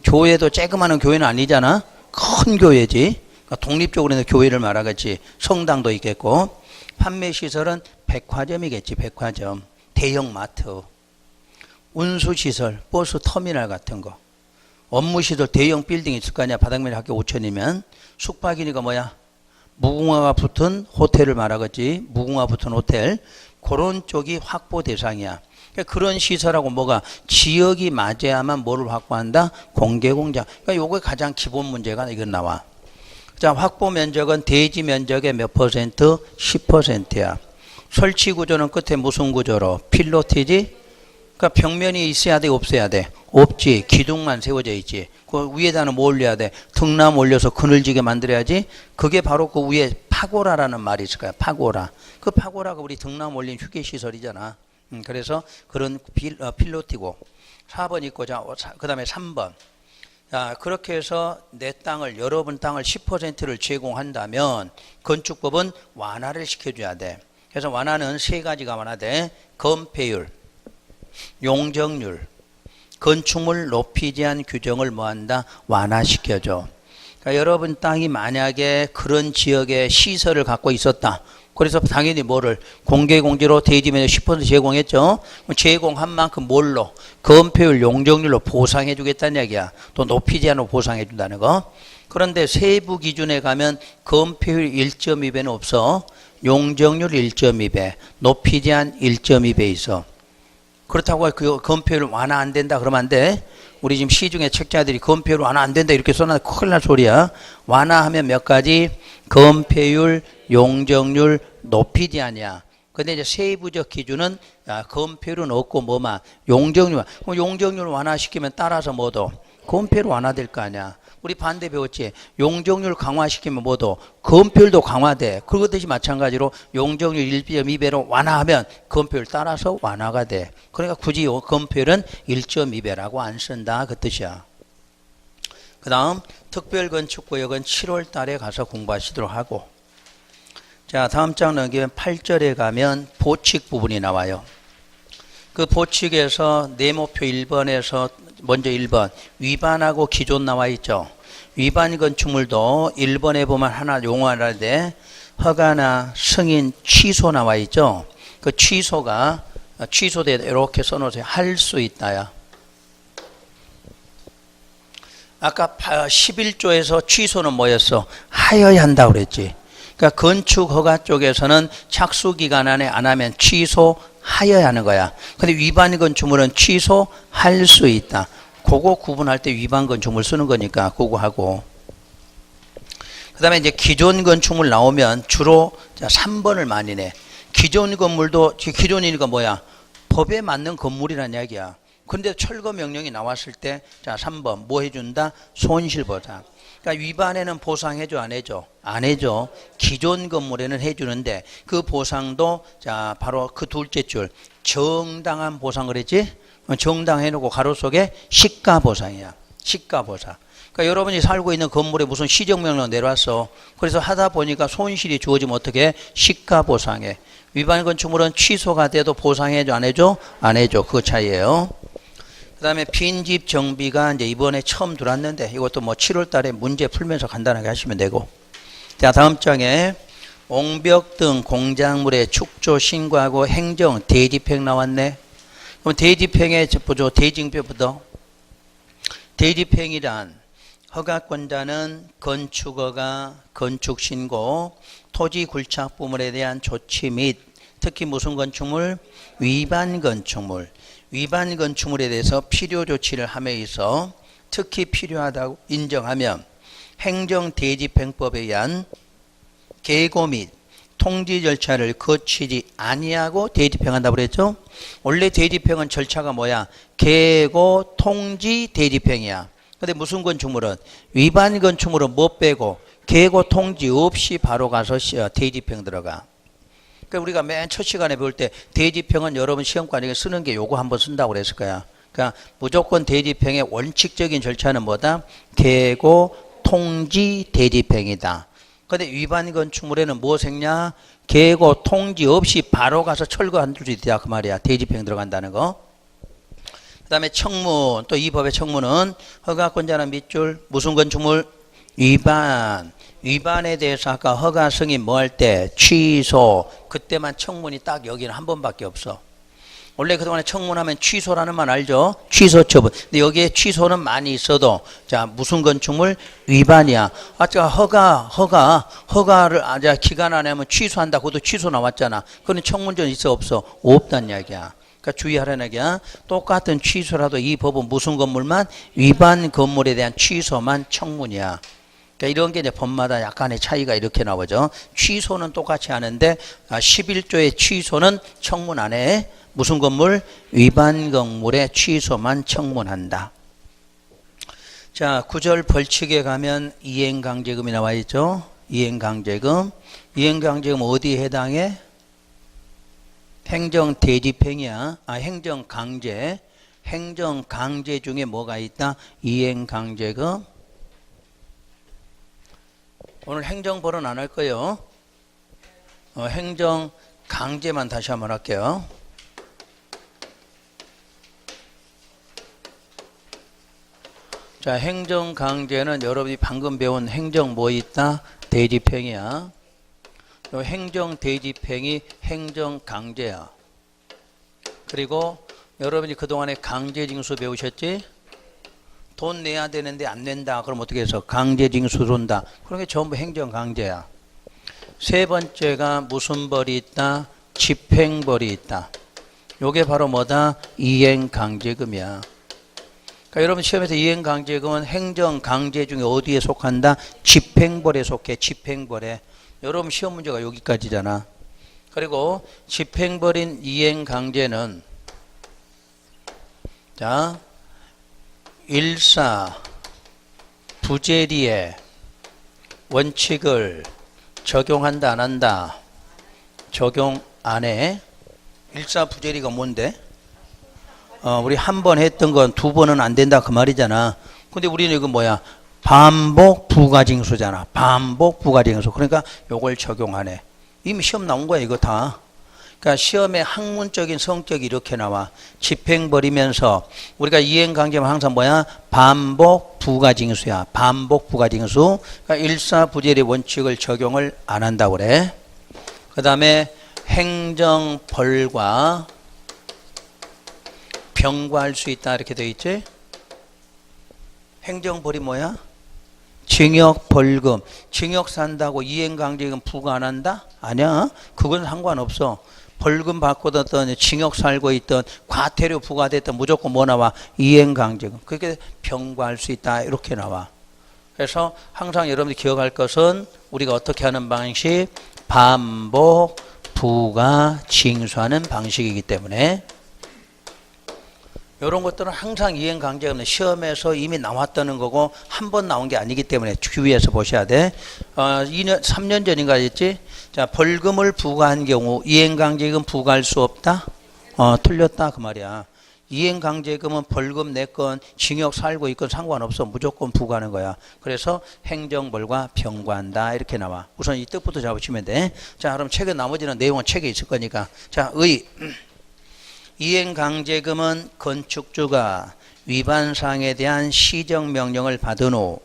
교회도 쬐그마한 교회는 아니잖아. 큰 교회지. 그러니까 독립적으로는 교회를 말하겠지. 성당도 있겠고. 판매시설은 백화점이겠지. 백화점. 대형마트. 운수시설, 버스 터미널 같은 거. 업무시설, 대형 빌딩 있을 거 아니야. 바닥면 학교 5천이면. 숙박이니까 뭐야? 무궁화가 붙은 호텔을 말하겠지. 무궁화 붙은 호텔. 그런 쪽이 확보 대상이야. 그러니까 그런 시설하고 뭐가 지역이 맞아야만 뭐를 확보한다? 공개공장. 그러니까 요게 가장 기본 문제가 이건 나와. 자, 확보 면적은 대지 면적의 몇 퍼센트? 10%야. 설치 구조는 끝에 무슨 구조로? 필로티지? 그러니까 벽면이 있어야 돼, 없어야 돼? 없지. 기둥만 세워져 있지. 그 위에다는 뭐 올려야 돼? 등나무 올려서 그늘지게 만들어야지. 그게 바로 그 위에 파고라라는 말이 있을 거야. 파고라. 그 파고라가 우리 등나무 올린 휴게시설이잖아. 그래서 그런 필로티고. 4번 있고, 자, 그 다음에 3번. 자, 그렇게 해서 내 땅을, 여러분 땅을 10%를 제공한다면 건축법은 완화를 시켜줘야 돼. 그래서 완화는 3가지가 완화돼. 건폐율, 용적률, 건축물 높이 제한 규정을 뭐한다? 완화시켜줘. 그러니까 여러분 땅이 만약에 그런 지역에 시설을 갖고 있었다. 그래서 당연히 뭐를 공개공지로 대지면적 10% 제공했죠. 제공한 만큼 뭘로? 건폐율, 용적률로 보상해 주겠다는 얘기야. 또 높이 제한으로 보상해 준다는 거. 그런데 세부 기준에 가면 건폐율 1.2배는 없어. 용적률 1.2배, 높이 제한 1.2배 있어. 그렇다고 그 건폐율 완화 안 된다 그러면 안 돼. 우리 지금 시중에 책자들이 건폐율 완화 안 된다 이렇게 써놔도 큰일 날 소리야. 완화하면 몇 가지? 건폐율, 용적률, 높이 제한이야. 근데 이제 세부적 기준은 건폐율은 없고 뭐만 용적률. 그럼 용적률 완화시키면 따라서 뭐도? 건폐율 완화될 거 아니야. 우리 반대 배웠지. 용적률 강화시키면 뭐도? 건폐율도 강화돼. 그것듯이 마찬가지로 용적률 1.2배로 완화하면 건폐율 따라서 완화가 돼. 그러니까 굳이 건폐율은 1.2배라고 안 쓴다 그 뜻이야. 그 다음 특별건축구역은 7월 달에 가서 공부하시도록 하고. 자, 다음 장 넘기면 8절에 가면 보칙 부분이 나와요. 그 보칙에서 네모표 1번에서 먼저 1번. 위반하고 기존 나와 있죠. 위반 건축물도 1번에 보면 하나 용어할 때 허가나 승인, 취소 나와 있죠. 그 취소가 취소돼 이렇게 써놓으세요. 할 수 있다야. 아까 11조에서 취소는 뭐였어? 하여야 한다고 그랬지. 그러니까 건축 허가 쪽에서는 착수 기간 안에 안 하면 취소하여야 하는 거야. 근데 위반 건축물은 취소할 수 있다. 그거 구분할 때 위반 건축물 쓰는 거니까 그거 하고. 그 다음에 이제 기존 건축물 나오면 주로 3번을 많이 내. 기존 건물도 기존이니까 뭐야? 법에 맞는 건물이란 이야기야. 근데 철거 명령이 나왔을 때, 자, 3번, 뭐 해준다? 손실보상. 그러니까 위반에는 보상해줘, 안 해줘? 안 해줘. 기존 건물에는 해주는데, 그 보상도, 자, 바로 그 둘째 줄, 정당한 보상 그랬지? 정당해놓고 가로 속에 시가보상이야. 시가보상. 그러니까 여러분이 살고 있는 건물에 무슨 시정명령 내려왔어. 그래서 하다 보니까 손실이 주어지면 어떻게? 시가보상해. 위반 건축물은 취소가 돼도 보상해줘, 안 해줘? 안 해줘. 그 차이예요. 그 다음에 빈집 정비가 이제 이번에 처음 들어왔는데 이것도 뭐 7월 달에 문제 풀면서 간단하게 하시면 되고. 자, 다음 장에 옹벽 등 공작물의 축조 신고하고 행정 대집행 나왔네. 그럼 대집행에 보죠. 대징표부터. 대집행이란 허가권자는 건축허가, 건축신고, 토지 굴착 부분에 대한 조치 및 특히 무슨 건축물? 위반 건축물. 위반 건축물에 대해서 필요 조치를 함에 있어 특히 필요하다고 인정하면 행정 대집행법에 의한 계고 및 통지 절차를 거치지 아니하고 대집행한다고 그랬죠? 원래 대집행은 절차가 뭐야? 계고 통지 대집행이야. 근데 무슨 건축물은? 위반 건축물은 뭐 빼고 계고 통지 없이 바로 가서 대집행 들어가. 그러니까 우리가 맨 첫 시간에 배울 때 대집행은 여러분 시험관에 쓰는 게 요거 한번 쓴다고 그랬을 거야. 그러니까 무조건 대집행의 원칙적인 절차는 뭐다? 계고 통지 대집행이다. 근데 위반 건축물에는 뭐 생냐? 계고 통지 없이 바로 가서 철거한 수 있다 그 말이야. 대집행 들어간다는 거. 그 다음에 청문, 또 이 법의 청문은 허가권자는 밑줄 무슨 건축물? 위반. 위반에 대해서 아까 허가 승인 뭐 할 때? 취소. 그때만 청문이 딱 여기는 한 번밖에 없어. 원래 그동안에 청문하면 취소라는 말 알죠? 취소 처분. 근데 여기에 취소는 많이 있어도 자 무슨 건축물? 위반이야. 아까 허가를 기간 안에 하면 취소한다. 그것도 취소 나왔잖아. 그건 청문전 있어 없어? 없단 이야기야. 그러니까 주의하라는 얘기야. 똑같은 취소라도 이 법은 무슨 건물만? 위반 건물에 대한 취소만 청문이야. 그러니까 이런 게 이제 법마다 약간의 차이가 이렇게 나오죠. 취소는 똑같이 하는데 11조의 취소는 청문 안에 무슨 건물? 위반 건물의 취소만 청문한다. 자, 9절 벌칙에 가면 이행강제금이 나와 있죠. 이행강제금. 이행강제금 어디에 해당해? 행정대집행이야. 행정강제. 행정강제 중에 뭐가 있다? 이행강제금. 오늘 행정벌은 안 할 거예요. 행정강제만 다시 한번 할게요. 자, 행정강제는 여러분이 방금 배운 행정 뭐 있다? 대집행이야. 행정대집행이 행정강제야. 그리고 여러분이 그동안에 강제징수 배우셨지? 돈 내야 되는데 안 낸다. 그럼 어떻게 해서? 강제징수 돈다. 그런 게 전부 행정강제야. 세 번째가 무슨 벌이 있다? 집행벌이 있다. 요게 바로 뭐다? 이행강제금이야. 그러니까 여러분 시험에서 이행강제금은 행정강제 중에 어디에 속한다? 집행벌에 속해. 집행벌에. 여러분 시험 문제가 여기까지잖아. 그리고 집행벌인 이행강제는 자 일사 부재리의 원칙을 적용한다 안 한다? 적용 안 해. 일사 부재리가 뭔데? 우리 한 번 했던 건 두 번은 안 된다 그 말이잖아. 근데 우리는 이거 뭐야? 반복 부가징수잖아. 반복 부가징수. 그러니까 요걸 적용하네. 이미 시험 나온 거야 이거 다. 그러니까 시험에 학문적인 성격이 이렇게 나와. 집행 벌이면서 우리가 이행강제면 항상 뭐야? 반복 부가징수야. 반복 부가징수. 그러니까 일사부재리 원칙을 적용을 안 한다고 그래. 그 다음에 행정벌과 병과할 수 있다 이렇게 되어 있지. 행정벌이 뭐야? 징역, 벌금. 징역 산다고 이행강제금 부과 안 한다? 아니야. 그건 상관없어. 벌금 받고 던 징역 살고 있던 과태료 부과됐던 무조건 뭐 나와? 이행강제금. 그게 병과할 수 있다 이렇게 나와. 그래서 항상 여러분들이 기억할 것은 우리가 어떻게 하는 방식? 반복 부가 징수하는 방식이기 때문에 이런 것들은 항상 이행강제금 시험에서 이미 나왔다는 거고 한 번 나온 게 아니기 때문에 주의해서 보셔야 돼. 3년 전인가 했지? 자, 벌금을 부과한 경우 이행강제금 부과할 수 없다? 틀렸다 그 말이야. 이행강제금은 벌금 내건 징역 살고 있건 상관없어. 무조건 부과하는 거야. 그래서 행정벌과 병과한다 이렇게 나와. 우선 이 뜻부터 잡으시면 돼. 자, 그럼 책에 나머지는 내용은 책에 있을 거니까. 자, 이행강제금은 건축주가 위반사항에 대한 시정명령을 받은 후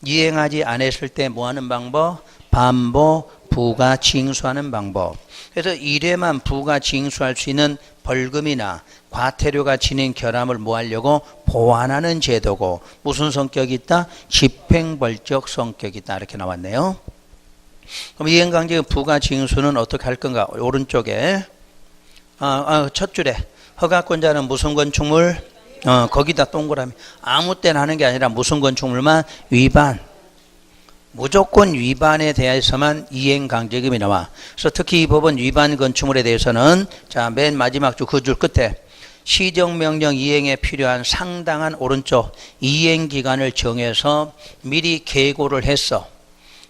이행하지 않았을 때 뭐하는 방법? 반복 부가 징수하는 방법. 그래서 1회만 부가 징수할 수 있는 벌금이나 과태료가 지닌 결함을 뭐 하려고? 보완하는 제도고 무슨 성격이 있다? 집행벌적 성격이 있다 이렇게 나왔네요. 그럼 이행강제금 부가 징수는 어떻게 할 건가? 오른쪽에 첫 줄에 허가권자는 무슨 건축물? 거기다 동그라미. 아무 때나 하는 게 아니라 무슨 건축물만? 위반. 무조건 위반에 대해서만 이행강제금이 나와. 그래서 특히 이 법은 위반 건축물에 대해서는 자, 맨 마지막 줄 그 줄 끝에 시정명령 이행에 필요한 상당한 오른쪽 이행기간을 정해서 미리 계고를 했어.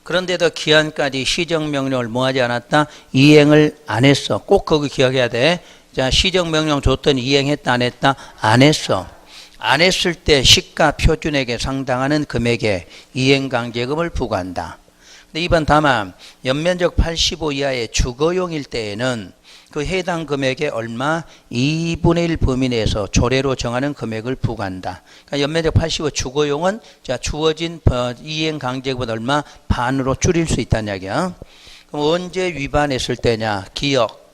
그런데도 기한까지 시정명령을 뭐하지 않았다? 이행을 안 했어. 꼭 그거 기억해야 돼. 자, 시정명령 줬더니 이행했다 안 했다? 안 했어. 안 했을 때 시가 표준액에 상당하는 금액에 이행강제금을 부과한다. 근데 이번 다만 연면적 85 이하의 주거용일 때에는 그 해당 금액의 얼마? 2분의 1 범위 내에서 조례로 정하는 금액을 부과한다. 그러니까 연면적 85 주거용은 자, 주어진 이행강제금은 얼마? 반으로 줄일 수 있다는 이야기야. 그럼 언제 위반했을 때냐? 기억.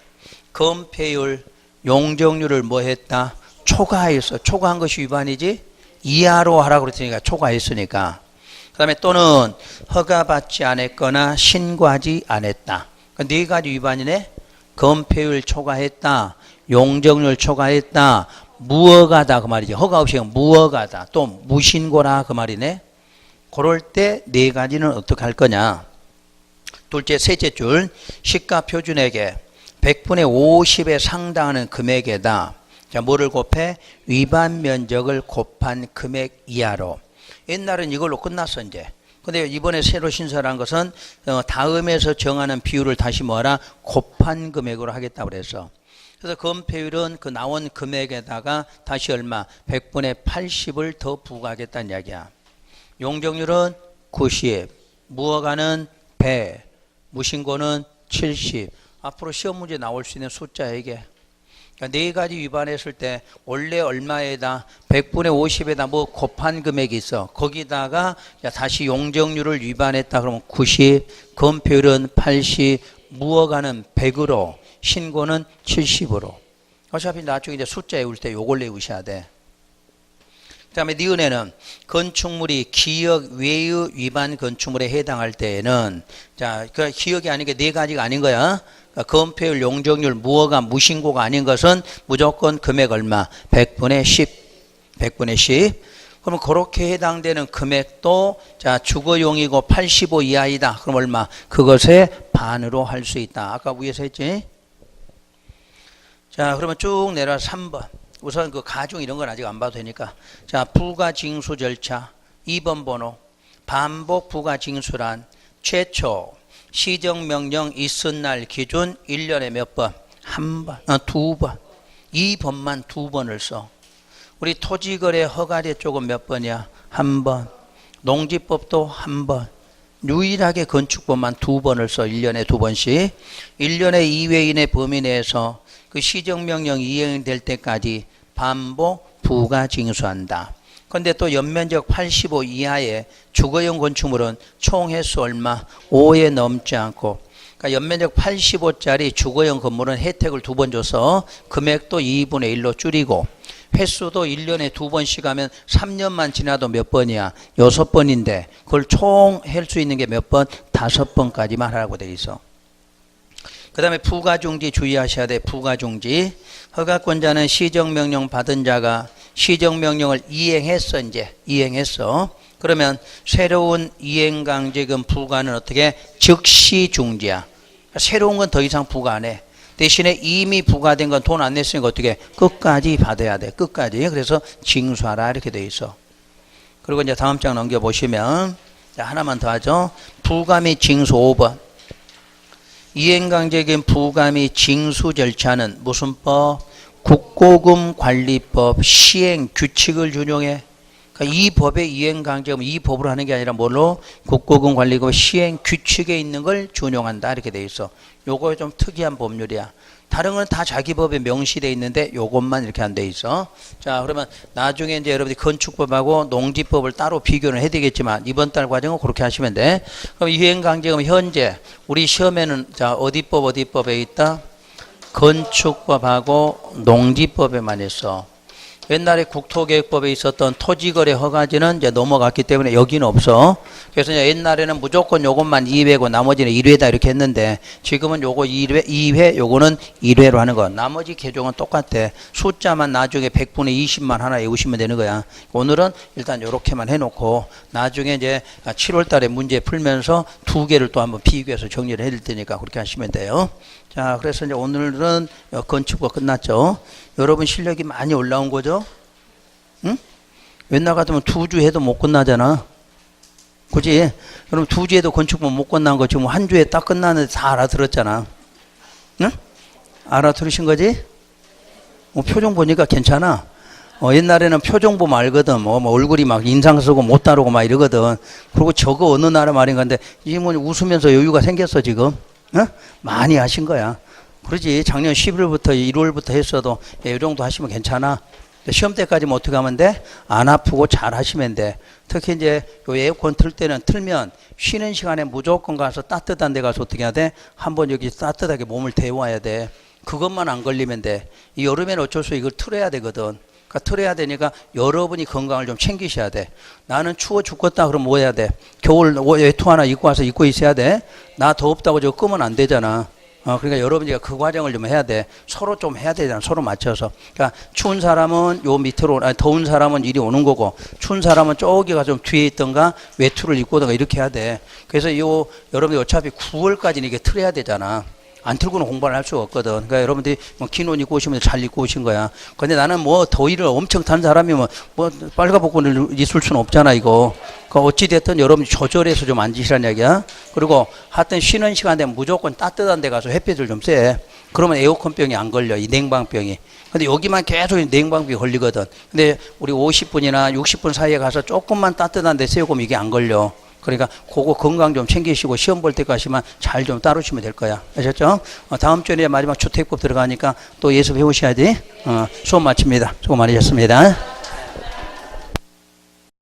건폐율, 용적률을 뭐 했다? 초과했어. 초과한 것이 위반이지? 이하로 하라고 그랬으니까 초과했으니까. 그 다음에 또는 허가받지 않았거나 신고하지 않았다. 그러니까 네 가지 위반이네. 건폐율 초과했다. 용적률 초과했다. 무허가다 그 말이지. 허가 없이 무허가다. 또 무신고라 그 말이네. 그럴 때 네 가지는 어떻게 할 거냐. 둘째, 셋째 줄 시가 표준액에 100분의 50에 상당하는 금액에다 자, 뭐를 곱해? 위반 면적을 곱한 금액 이하로. 옛날은 이걸로 끝났어 이제. 근데 이번에 새로 신설한 것은 다음에서 정하는 비율을 다시 뭐하라? 곱한 금액으로 하겠다고 그랬어. 그래서 건폐율은 그 나온 금액에다가 다시 얼마? 100분의 80을 더 부과하겠다는 이야기야. 용적률은 90, 무허가는 100, 무신고는 70. 앞으로 시험 문제 나올 수 있는 숫자야 이게. 그러니까 네 가지 위반했을 때 원래 얼마에다 100분의 50에다 뭐 곱한 금액이 있어. 거기다가 다시 용적률을 위반했다 그러면 90, 건폐율은 80, 무허가는 100으로, 신고는 70으로. 어차피 나중에 이제 숫자 외울 때 요걸 외우셔야 돼. 그 다음에 니은에는 건축물이 기역 외의 위반 건축물에 해당할 때에는 자, 그 기역이 아닌 게 네 가지가 아닌 거야. 건폐율, 용적률, 무허가, 무신고가 아닌 것은 무조건 금액 얼마? 100분의 10. 100분의 10. 그러면 그렇게 해당되는 금액도 자, 주거용이고 85 이하이다. 그럼 얼마? 그것의 반으로 할 수 있다. 아까 위에서 했지? 자, 그러면 쭉 내려와 3번. 우선 그 가중 이런 건 아직 안 봐도 되니까. 자, 부가징수 절차 2번 번호. 반복 부가징수란 최초 시정명령 있은 날 기준 1년에 몇 번? 한 번, 두 번. 이 번만 두 번을 써. 우리 토지거래 허가제 쪽은 몇 번이야? 한 번. 농지법도 한 번. 유일하게 건축법만 2번을 써. 1년에 2번씩. 1년에 2회 이내 범위 내에서 그 시정명령 이행될 때까지 반복 부가 징수한다. 근데 또 연면적 85 이하의 주거용 건축물은 총 횟수 얼마? 5에 넘지 않고, 그러니까 연면적 85짜리 주거용 건물은 혜택을 2번 줘서 금액도 2분의 1로 줄이고, 횟수도 1년에 2번씩 하면 3년만 지나도 몇 번이야? 6번인데 그걸 총 할 수 있는 게 몇 번? 5번까지만 하라고 돼 있어. 그 다음에 부가중지 주의하셔야 돼. 부가중지. 허가권자는 시정명령 받은 자가 시정명령을 이행했어. 이제 이행했어. 그러면 새로운 이행강제금 부과는 어떻게? 즉시 중지야. 새로운 건 더 이상 부과 안 해. 대신에 이미 부과된 건 돈 안 냈으니까 어떻게? 끝까지 받아야 돼. 끝까지. 그래서 징수하라 이렇게 돼 있어. 그리고 이제 다음 장 넘겨보시면 하나만 더 하죠. 부과 및 징수 5번. 이행강제금 부과 및 징수 절차는 무슨 법? 국고금관리법 시행 규칙을 준용해. 그러니까 이 법의 이행강제금 이 법으로 하는 게 아니라 뭘로? 국고금관리법 시행 규칙에 있는 걸 준용한다 이렇게 돼 있어. 요거 좀 특이한 법률이야. 다른 건 다 자기 법에 명시되어 있는데 요것만 이렇게 안 돼 있어. 자, 그러면 나중에 이제 여러분들이 건축법하고 농지법을 따로 비교를 해야 되겠지만 이번 달 과정은 그렇게 하시면 돼. 그럼 이행강제금 현재 우리 시험에는 자, 어디 법에 있다? 건축법하고 농지법에만 있어. 옛날에 국토계획법에 있었던 토지거래 허가지는 이제 넘어갔기 때문에 여기는 없어. 그래서 이제 옛날에는 무조건 요것만 2회고 나머지는 1회다 이렇게 했는데 지금은 요거 2회 요거는 1회로 하는 거. 나머지 개종은 똑같아. 숫자만 나중에 100분의 20만 하나 외우시면 되는 거야. 오늘은 일단 요렇게만 해놓고 나중에 이제 7월 달에 문제 풀면서 2개를 또 한번 비교해서 정리를 해드릴 테니까 그렇게 하시면 돼요. 자, 그래서 이제 오늘은 건축법 끝났죠. 여러분 실력이 많이 올라온 거죠? 응? 옛날 같으면 2주 해도 못 끝나잖아. 그지? 그럼 2주 해도 건축법 못 끝난 거 지금 한 주에 딱 끝나는데 다 알아들었잖아. 응? 알아들으신 거지? 표정 보니까 괜찮아. 옛날에는 표정 보면 알거든. 뭐 얼굴이 막 인상 쓰고 못 다루고 막 이러거든. 그리고 저거 어느 나라 말인 건데 지금 웃으면서 여유가 생겼어 지금. 어? 많이 하신 거야. 그러지. 작년 11월부터 1월부터 했어도 이 정도 하시면 괜찮아. 시험 때까지는 어떻게 하면 돼? 안 아프고 잘 하시면 돼. 특히 이제 요 에어컨 틀 때는 틀면 쉬는 시간에 무조건 가서 따뜻한 데 가서 어떻게 해야 돼? 한번 여기 따뜻하게 몸을 데워야 돼. 그것만 안 걸리면 돼. 이 여름에는 어쩔 수 없이 이걸 틀어야 되거든. 그러니까 틀어야 되니까 여러분이 건강을 좀 챙기셔야 돼. 나는 추워 죽겠다 그러면 뭐 해야 돼? 겨울 외투 하나 입고 와서 입고 있어야 돼. 나 더웁다고 저거 끄면 안 되잖아. 그러니까 여러분이 그 과정을 좀 해야 돼. 서로 좀 해야 되잖아. 서로 맞춰서. 그러니까 추운 사람은 요 밑으로, 더운 사람은 이리 오는 거고, 추운 사람은 저기가 좀 뒤에 있던가 외투를 입고 오던가 이렇게 해야 돼. 그래서 여러분이 어차피 9월까지는 이게 틀어야 되잖아. 안 틀고는 공부를 할 수가 없거든. 그러니까 여러분들이 뭐 긴 옷 입고 오시면 잘 입고 오신 거야. 근데 나는 뭐 더위를 엄청 탄 사람이면 뭐 빨가벗고 있을 수는 없잖아, 이거. 그러니까 어찌됐든 여러분이 조절해서 좀 앉으시라는 얘기야. 그리고 하여튼 쉬는 시간 되면 무조건 따뜻한 데 가서 햇빛을 좀 쐬. 그러면 에어컨병이 안 걸려, 이 냉방병이. 근데 여기만 계속 냉방병이 걸리거든. 근데 우리 50분이나 60분 사이에 가서 조금만 따뜻한 데 쐬고 이게 안 걸려. 그러니까 그거 건강 좀 챙기시고 시험 볼 때까지만 잘 좀 따르시면 될 거야. 아셨죠? 다음 주에 마지막 주택법 들어가니까 또 예습해 오셔야지. 수업 마칩니다. 수고 많으셨습니다.